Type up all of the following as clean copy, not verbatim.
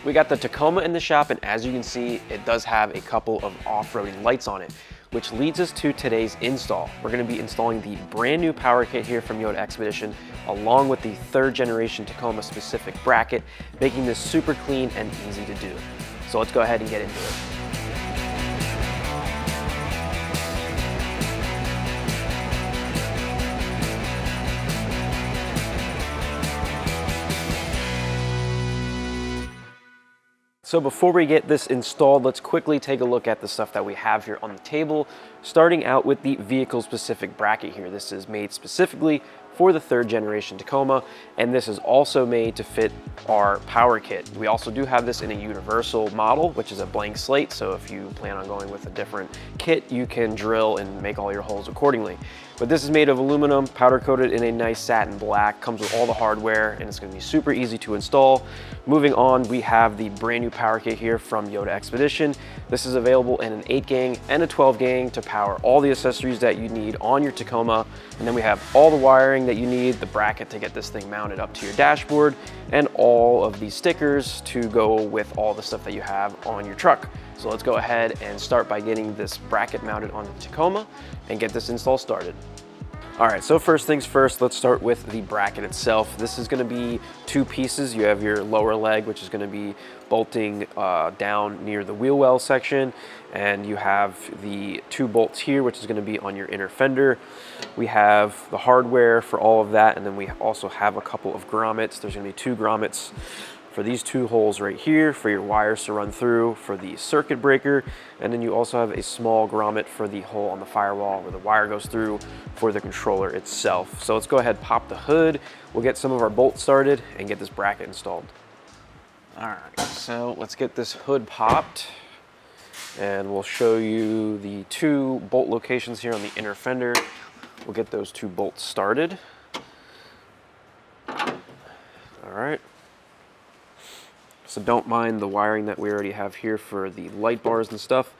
We got the Tacoma in the shop, and as you can see, it does have a couple of off-roading lights on it, which leads us to today's install. We're gonna be installing the brand new power kit here from Yota Xpedition, along with the 3rd generation Tacoma specific bracket, making this super clean and easy to do. So let's go ahead and get into it. So before we get this installed, let's quickly take a look at the stuff that we have here on the table, starting out with the vehicle specific bracket here. This is made specifically for the 3rd generation Tacoma, and this is also made to fit our power kit. We also do have this in a universal model, which is a blank slate, so if you plan on going with a different kit, you can drill and make all your holes accordingly. But this is made of aluminum, powder coated in a nice satin black, comes with all the hardware, and it's gonna be super easy to install. Moving on, we have the brand new power kit here from Yota Xpedition. This is available in an 8 gang and a 12 gang to power all the accessories that you need on your Tacoma. And then we have all the wiring that you need, the bracket to get this thing mounted up to your dashboard, and all of these stickers to go with all the stuff that you have on your truck. So let's go ahead and start by getting this bracket mounted on the Tacoma and get this install started. All right, so first things first, let's start with the bracket itself. This is gonna be 2 pieces. You have your lower leg, which is gonna be bolting down near the wheel well section, and you have the 2 bolts here, which is gonna be on your inner fender. We have the hardware for all of that, and then we also have a couple of grommets. There's gonna be 2 grommets for these 2 holes right here for your wires to run through for the circuit breaker, and then you also have a small grommet for the hole on the firewall where the wire goes through for the controller itself. So let's go ahead and pop the hood. We'll get some of our bolts started and get this bracket installed. All right, so let's get this hood popped, and we'll show you the 2 bolt locations here on the inner fender. We'll get those 2 bolts started. All right. So don't mind the wiring that we already have here for the light bars and stuff,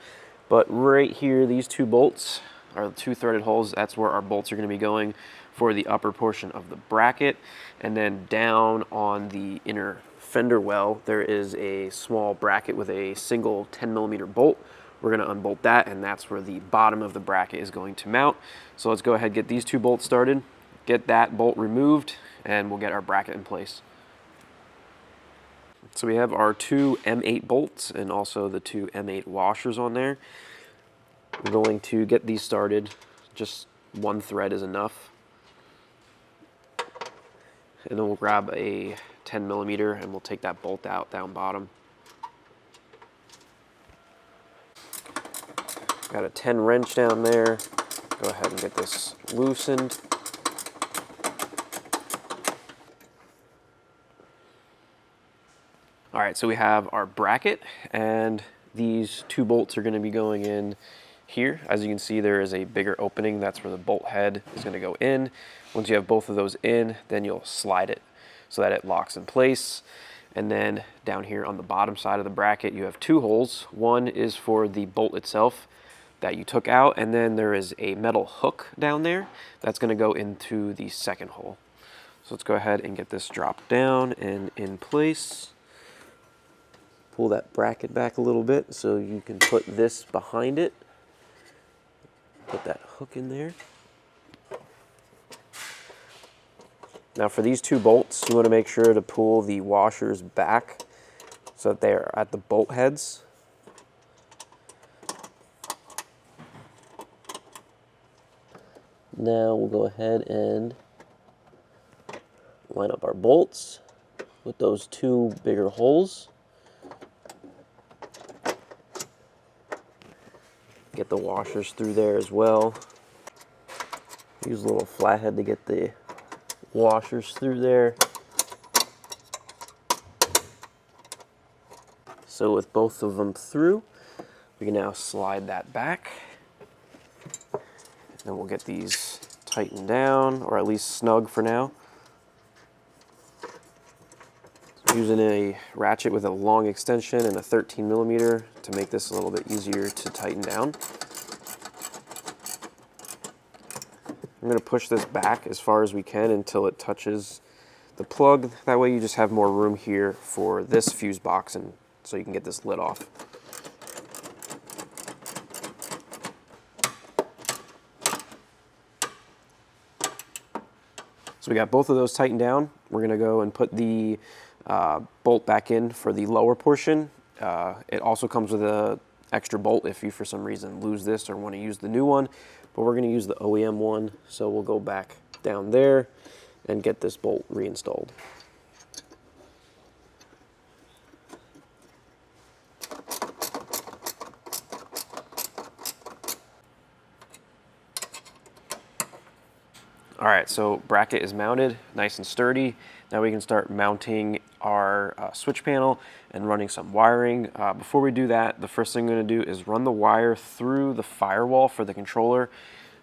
but right here, these 2 bolts are the 2 threaded holes. That's where our bolts are gonna be going for the upper portion of the bracket. And then down on the inner fender well, there is a small bracket with a single 10mm bolt. We're gonna unbolt that, and that's where the bottom of the bracket is going to mount. So let's go ahead and get these 2 bolts started, get that bolt removed, and we'll get our bracket in place. So we have our 2 M8 bolts and also the 2 M8 washers on there. We're going to get these started. Just 1 thread is enough. And then we'll grab a 10mm and we'll take that bolt out down bottom. Got a 10 wrench down there. Go ahead and get this loosened. All right, so we have our bracket, and these 2 bolts are gonna be going in here. As you can see, there is a bigger opening. That's where the bolt head is gonna go in. Once you have both of those in, then you'll slide it so that it locks in place. And then down here on the bottom side of the bracket, you have 2 holes. One is for the bolt itself that you took out, and then there is a metal hook down there that's gonna go into the 2nd hole. So let's go ahead and get this dropped down and in place. Pull that bracket back a little bit so you can put this behind it. Put that hook in there. Now for these 2 bolts, you want to make sure to pull the washers back so that they're at the bolt heads. Now we'll go ahead and line up our bolts with those 2 bigger holes. Get the washers through there as well. Use a little flathead to get the washers through there. So with both of them through, we can now slide that back. And we'll get these tightened down, or at least snug for now. Using a ratchet with a long extension and a 13mm to make this a little bit easier to tighten down. I'm going to push this back as far as we can until it touches the plug. That way you just have more room here for this fuse box, and so you can get this lid off. So we got both of those tightened down. We're gonna go and put the bolt back in for the lower portion. It also comes with a extra bolt if you for some reason lose this or want to use the new one, but we're going to use the OEM one, so we'll go back down there and get this bolt reinstalled. All right, so bracket is mounted, nice and sturdy. Now we can start mounting our switch panel and running some wiring. Before we do that, the first thing I'm gonna do is run the wire through the firewall for the controller.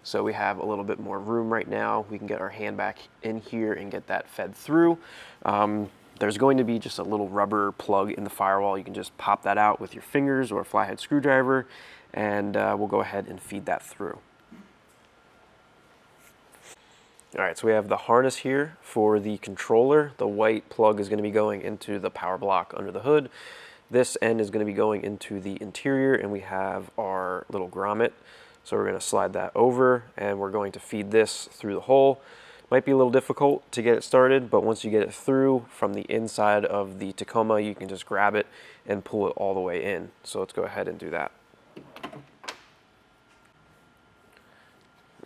So we have a little bit more room right now. We can get our hand back in here and get that fed through. There's going to be just a little rubber plug in the firewall. You can just pop that out with your fingers or a flathead screwdriver, and we'll go ahead and feed that through. All right, so we have the harness here for the controller. The white plug is going to be going into the power block under the hood. This end is going to be going into the interior, and we have our little grommet. So we're going to slide that over, and we're going to feed this through the hole. Might be a little difficult to get it started, but once you get it through from the inside of the Tacoma, you can just grab it and pull it all the way in. So let's go ahead and do that.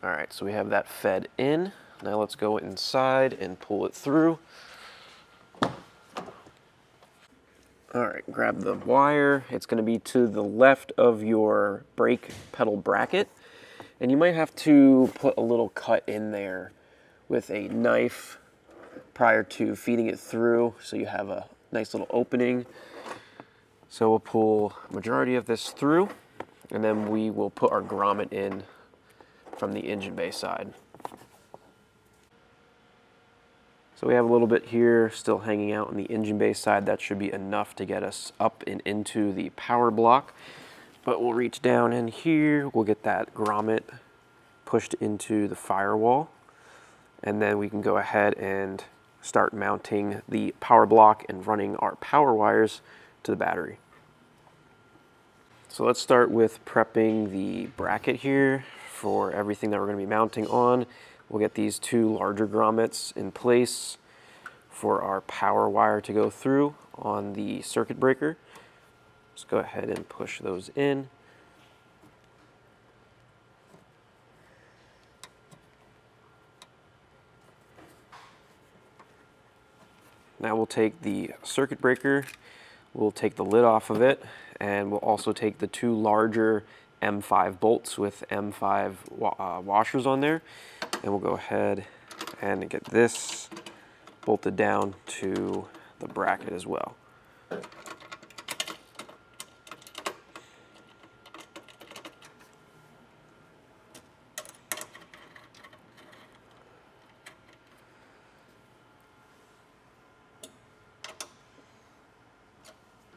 All right, so we have that fed in. Now let's go inside and pull it through. All right, grab the wire. It's going to be to the left of your brake pedal bracket. And you might have to put a little cut in there with a knife prior to feeding it through, so you have a nice little opening. So we'll pull majority of this through, and then we will put our grommet in from the engine bay side. So we have a little bit here still hanging out on the engine bay side. That should be enough to get us up and into the power block. But we'll reach down in here, we'll get that grommet pushed into the firewall, and then we can go ahead and start mounting the power block and running our power wires to the battery. So let's start with prepping the bracket here for everything that we're going to be mounting on. We'll get these two larger grommets in place for our power wire to go through on the circuit breaker. Let's go ahead and push those in. Now we'll take the circuit breaker, we'll take the lid off of it, and we'll also take the two larger M5 bolts with M5 washers on there, and we'll go ahead and get this bolted down to the bracket as well.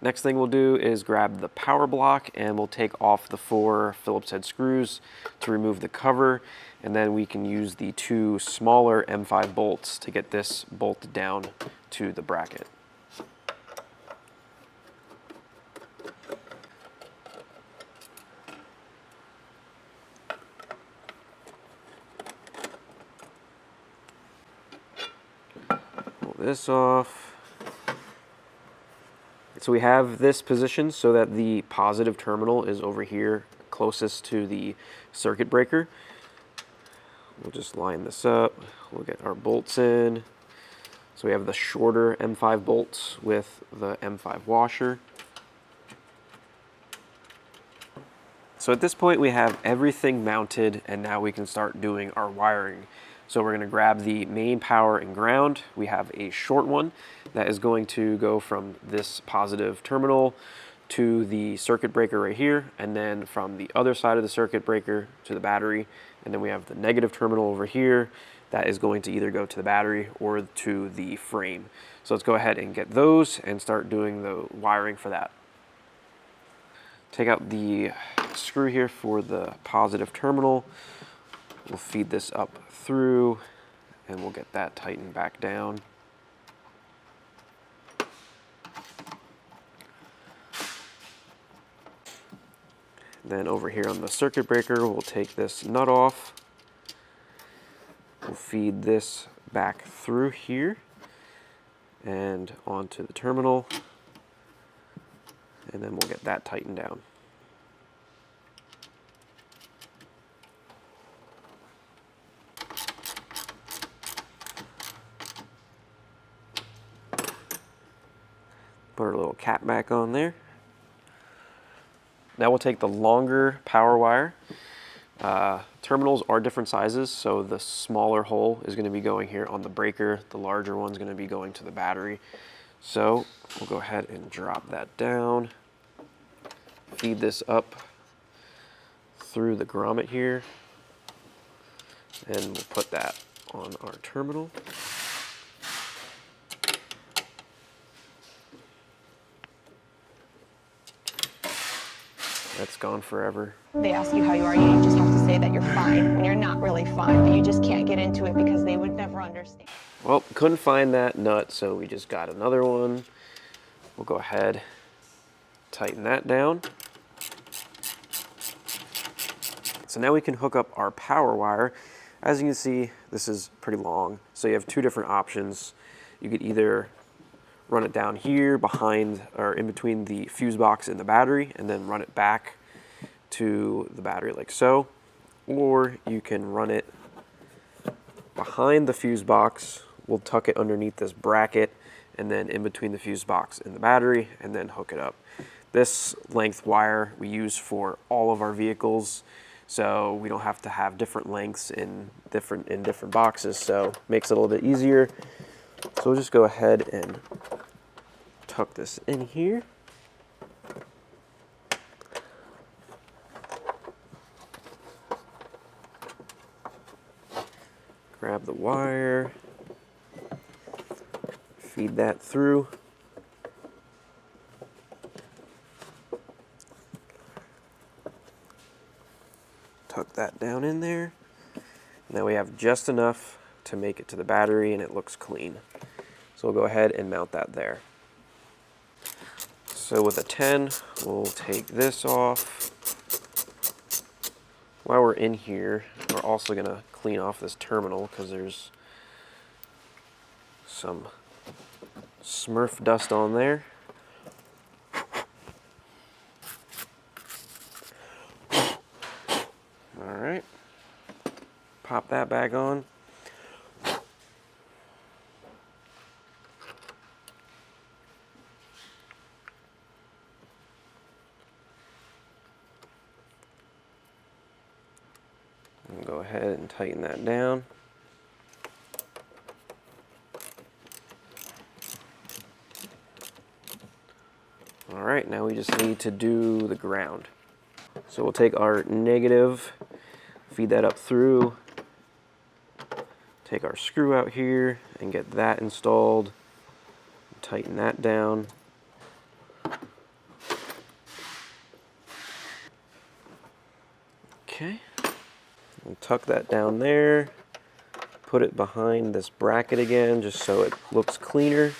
Next thing we'll do is grab the power block, and we'll take off the 4 Phillips head screws to remove the cover, and then we can use the 2 smaller M5 bolts to get this bolted down to the bracket. Pull this off. So we have this positioned so that the positive terminal is over here closest to the circuit breaker. We'll just line this up. We'll get our bolts in. So we have the shorter M5 bolts with the M5 washer. So at this point we have everything mounted, and now we can start doing our wiring. So we're going to grab the main power and ground. We have a short one that is going to go from this positive terminal to the circuit breaker right here, and then from the other side of the circuit breaker to the battery. And then we have the negative terminal over here that is going to either go to the battery or to the frame. So let's go ahead and get those and start doing the wiring for that. Take out the screw here for the positive terminal. We'll feed this up through, and we'll get that tightened back down. Then over here on the circuit breaker, we'll take this nut off. We'll feed this back through here and onto the terminal, and then we'll get that tightened down. Put our little cap back on there. Now we'll take the longer power wire. Terminals are different sizes, so the smaller hole is going to be going here on the breaker. The larger one's going to be going to the battery. So we'll go ahead and drop that down. Feed this up through the grommet here. And we'll put that on our terminal. That's gone forever. They ask you how you are, you just have to say that you're fine when you're not really fine, but you just can't get into it because they would never understand. Well, couldn't find that nut, so we just got another one. We'll go ahead, tighten that down. So now we can hook up our power wire. As you can see, this is pretty long, so you have two different options. You could either run it down here behind or in between the fuse box and the battery and then run it back to the battery like so, or you can run it behind the fuse box. We'll tuck it underneath this bracket and then in between the fuse box and the battery and then hook it up. This length wire we use for all of our vehicles, so we don't have to have different lengths in different boxes, so makes it a little bit easier. So we'll just go ahead and tuck this in here. Grab the wire, feed that through. Tuck that down in there. Now we have just enough to make it to the battery and it looks clean. So we'll go ahead and mount that there. So with a 10, we'll take this off. While we're in here, we're also going to clean off this terminal because there's some Smurf dust on there. All right, pop that back on. And go ahead and tighten that down. All right, now we just need to do the ground. So we'll take our negative, feed that up through, take our screw out here and get that installed, tighten that down. Okay, we'll tuck that down there, put it behind this bracket again just so it looks cleaner.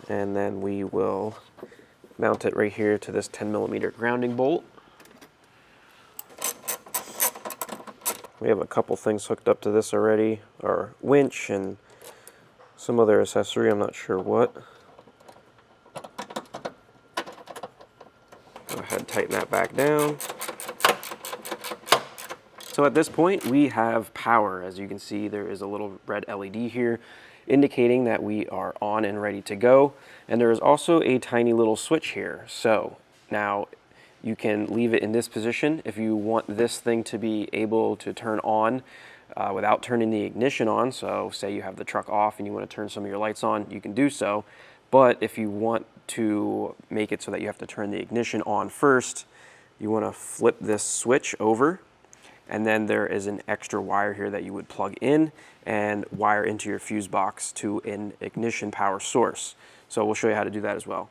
And then we will mount it right here to this 10mm grounding bolt. We have a couple things hooked up to this already, our winch and some other accessory, I'm not sure what. Go ahead and tighten that back down. So at this point we have power. As you can see, there is a little red LED here indicating that we are on and ready to go. And there is also a tiny little switch here. So now you can leave it in this position if you want this thing to be able to turn on without turning the ignition on. So say you have the truck off and you want to turn some of your lights on, you can do so. But if you want to make it so that you have to turn the ignition on first, you want to flip this switch over. And then there is an extra wire here that you would plug in and wire into your fuse box to an ignition power source. So we'll show you how to do that as well.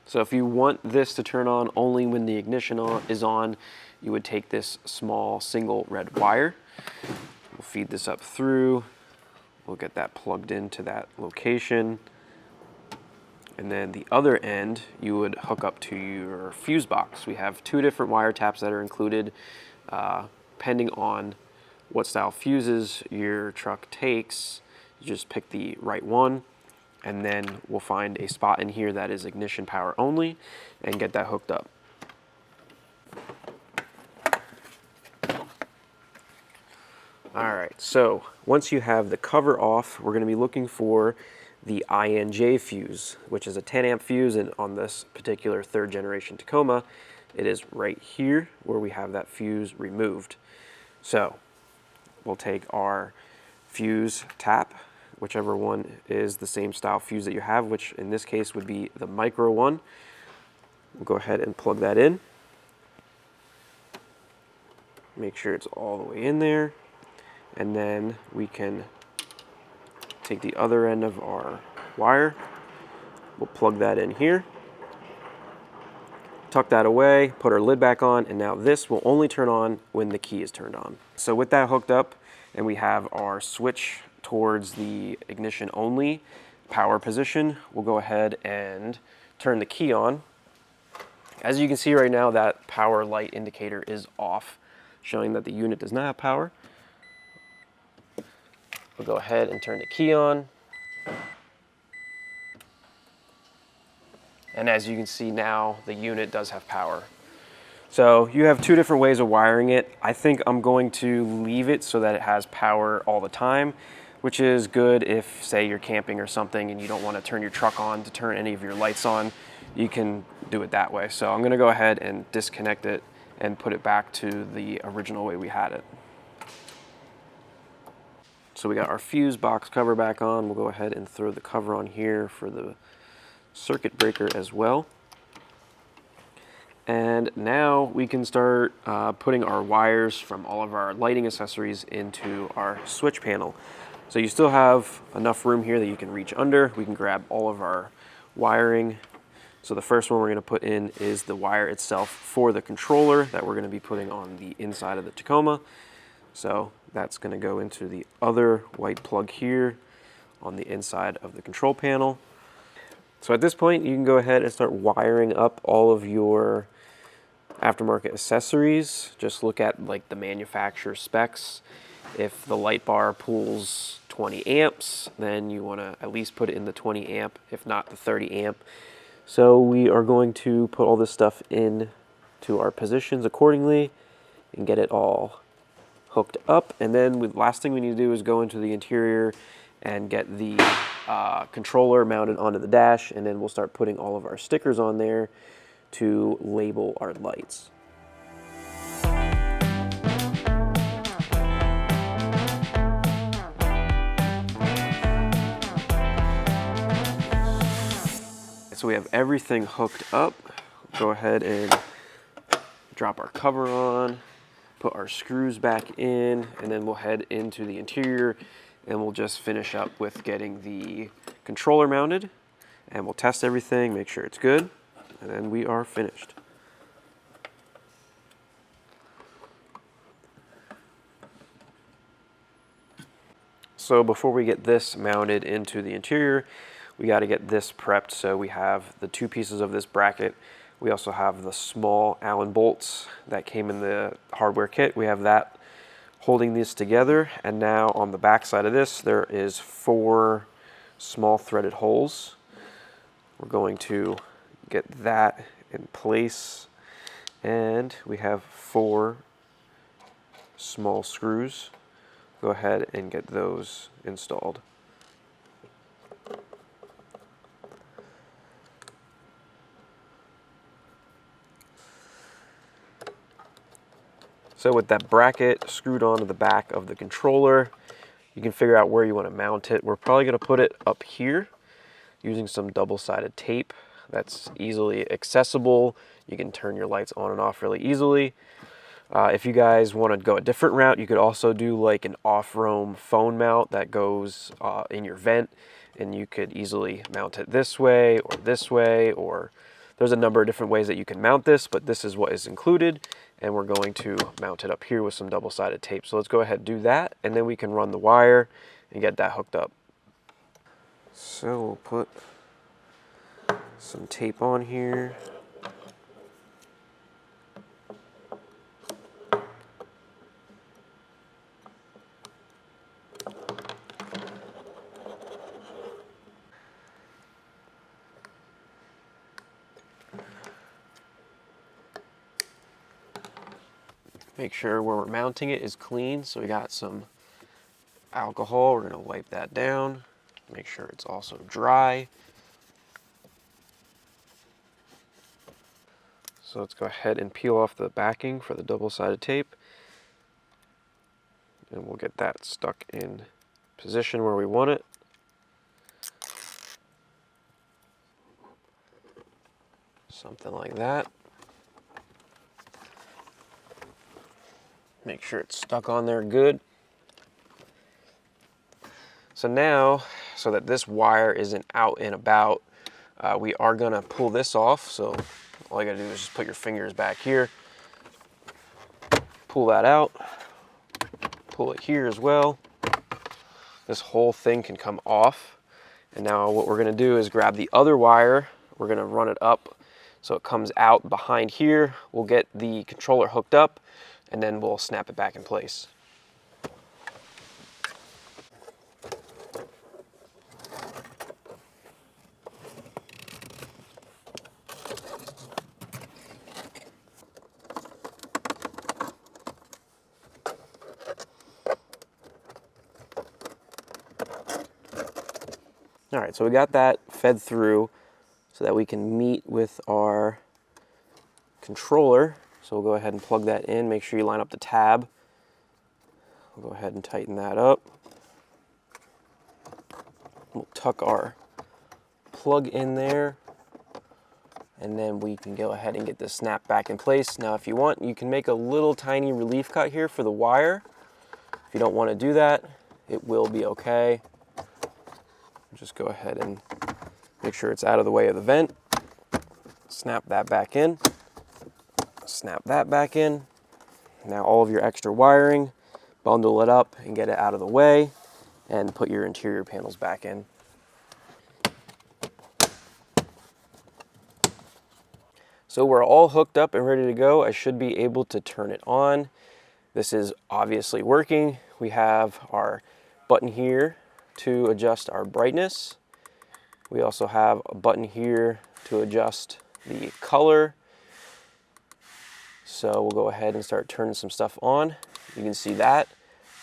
So if you want this to turn on only when the ignition is on, you would take this small single red wire. We'll feed this up through. We'll get that plugged into that location. And then the other end, you would hook up to your fuse box. We have 2 different wire taps that are included, depending on what style fuses your truck takes. You just pick the right one, and then we'll find a spot in here that is ignition power only and get that hooked up. All right, so once you have the cover off, we're going to be looking for the INJ fuse, which is a 10 amp fuse, and on this particular 3rd generation Tacoma, it is right here where we have that fuse removed. So we'll take our fuse tap, whichever one is the same style fuse that you have, which in this case would be the micro one. We'll go ahead and plug that in. Make sure it's all the way in there. And then we can take the other end of our wire. We'll plug that in here. Tuck that away, put our lid back on, and now this will only turn on when the key is turned on. So with that hooked up, and we have our switch towards the ignition only power position, we'll go ahead and turn the key on. As you can see right now, that power light indicator is off, showing that the unit does not have power. We'll go ahead and turn the key on. And as you can see now, the unit does have power. So you have 2 different ways of wiring it. I think I'm going to leave it so that it has power all the time, which is good if, say, you're camping or something and you don't want to turn your truck on to turn any of your lights on. You can do it that way. So I'm going to go ahead and disconnect it and put it back to the original way we had it. So we got our fuse box cover back on. We'll go ahead and throw the cover on here for the circuit breaker as well. And now we can start putting our wires from all of our lighting accessories into our switch panel. So you still have enough room here that you can reach under. We can grab all of our wiring. So the first one we're going to put in is the wire itself for the controller that we're going to be putting on the inside of the Tacoma. So that's going to go into the other white plug here on the inside of the control panel. So at this point, you can go ahead and start wiring up all of your aftermarket accessories. Just look at like the manufacturer specs. If the light bar pulls 20 amps, then you want to at least put it in the 20 amp, if not the 30 amp. So we are going to put all this stuff in to our positions accordingly and get it all hooked up. And then the last thing we need to do is go into the interior and get the controller mounted onto the dash, and then we'll start putting all of our stickers on there to label our lights. So we have everything hooked up. Go ahead and drop our cover on, put our screws back in, and then we'll head into the interior and we'll just finish up with getting the controller mounted, and we'll test everything, make sure it's good, and then we are finished. So before we get this mounted into the interior, we got to get this prepped. So we have the 2 pieces of this bracket. We also have the small Allen bolts that came in the hardware kit. We have that holding this together. And now on the back side of this, there is 4 small threaded holes. We're going to get that in place. And we have 4 small screws. Go ahead and get those installed. So with that bracket screwed onto the back of the controller, you can figure out where you want to mount it. We're probably going to put it up here using some double-sided tape that's easily accessible. You can turn your lights on and off really easily. If you guys want to go a different route, you could also do like an off-roam phone mount that goes in your vent, and you could easily mount it this way, or there's a number of different ways that you can mount this, but this is what is included, and we're going to mount it up here with some double-sided tape. So let's go ahead and do that, and then we can run the wire and get that hooked up. So we'll put Some tape on here. Make sure where we're mounting it is clean. So we got some alcohol. We're going to wipe that down. Make sure it's also dry. So let's go ahead and peel off the backing for the double-sided tape. And we'll get that stuck in position where we want it. Something like that. Make sure it's stuck on there good. So now, so that this wire isn't out and about, we are gonna pull this off. So all you gotta do is just put your fingers back here, pull that out, pull it here as well. This whole thing can come off. And now what we're gonna do is grab the other wire, we're gonna run it up so it comes out behind here. We'll get the controller hooked up and then we'll snap it back in place. All right, so we got that fed through so that we can meet with our controller. So we'll go ahead and plug that in. Make sure you line up the tab. We'll go ahead and tighten that up. We'll tuck our plug in there, and then we can go ahead and get this snap back in place. Now, if you want, you can make a little tiny relief cut here for the wire. If you don't want to do that, it will be okay. Just go ahead and make sure it's out of the way of the vent. Snap that back in. Snap that back in. Now all of your extra wiring, bundle it up and get it out of the way, and put your interior panels back in. So we're all hooked up and ready to go. I should be able to turn it on. This is obviously working. We have our button here to adjust our brightness. We also have a button here to adjust the color. So we'll go ahead and start turning some stuff on. You can see that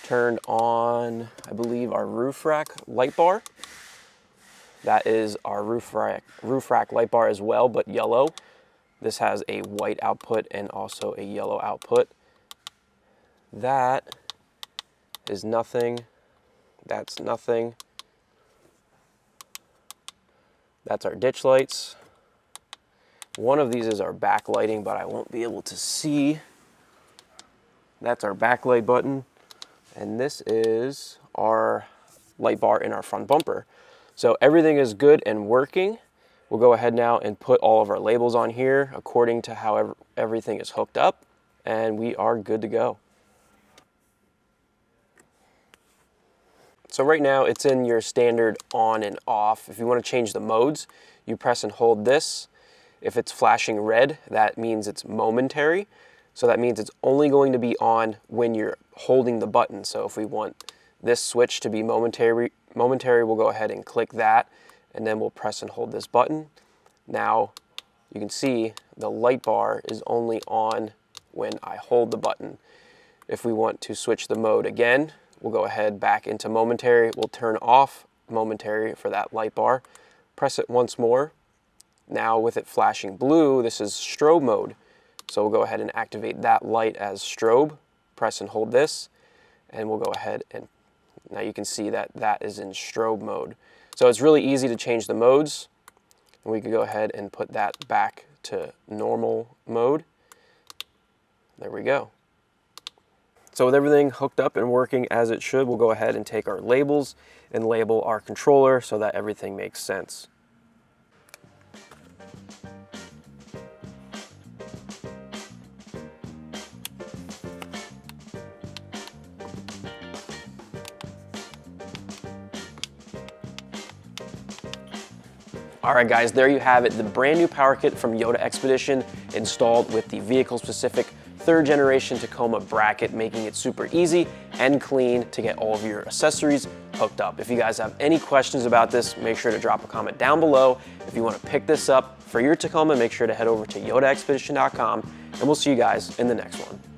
turned on, I believe, our roof rack light bar. That is our roof rack light bar as well, but yellow. This has a white output and also a yellow output. That is nothing. That's nothing. That's our ditch lights. One of these is our backlighting, but I won't be able to see. That's our backlight button. And this is our light bar in our front bumper. So everything is good and working. We'll go ahead now and put all of our labels on here according to how everything is hooked up, and we are good to go. So right now it's in your standard on and off. If you want to change the modes, you press and hold this. If it's flashing red, that means it's momentary. So that means it's only going to be on when you're holding the button. So if we want this switch to be momentary, we'll go ahead and click that, and then we'll press and hold this button. Now you can see the light bar is only on when I hold the button. If we want to switch the mode again, we'll go ahead back into momentary. We'll turn off momentary for that light bar. Press it once more. Now with it flashing blue, this is strobe mode. So we'll go ahead and activate that light as strobe. Press and hold this, and we'll go ahead and now you can see that that is in strobe mode. So it's really easy to change the modes. And we can go ahead and put that back to normal mode. There we go. So with everything hooked up and working as it should, we'll go ahead and take our labels and label our controller so that everything makes sense. All right guys, there you have it, the brand new power kit from Yota Xpedition installed with the vehicle-specific 3rd generation Tacoma bracket, making it super easy and clean to get all of your accessories hooked up. If you guys have any questions about this, make sure to drop a comment down below. If you want to pick this up for your Tacoma, make sure to head over to yotaexpedition.com, and we'll see you guys in the next one.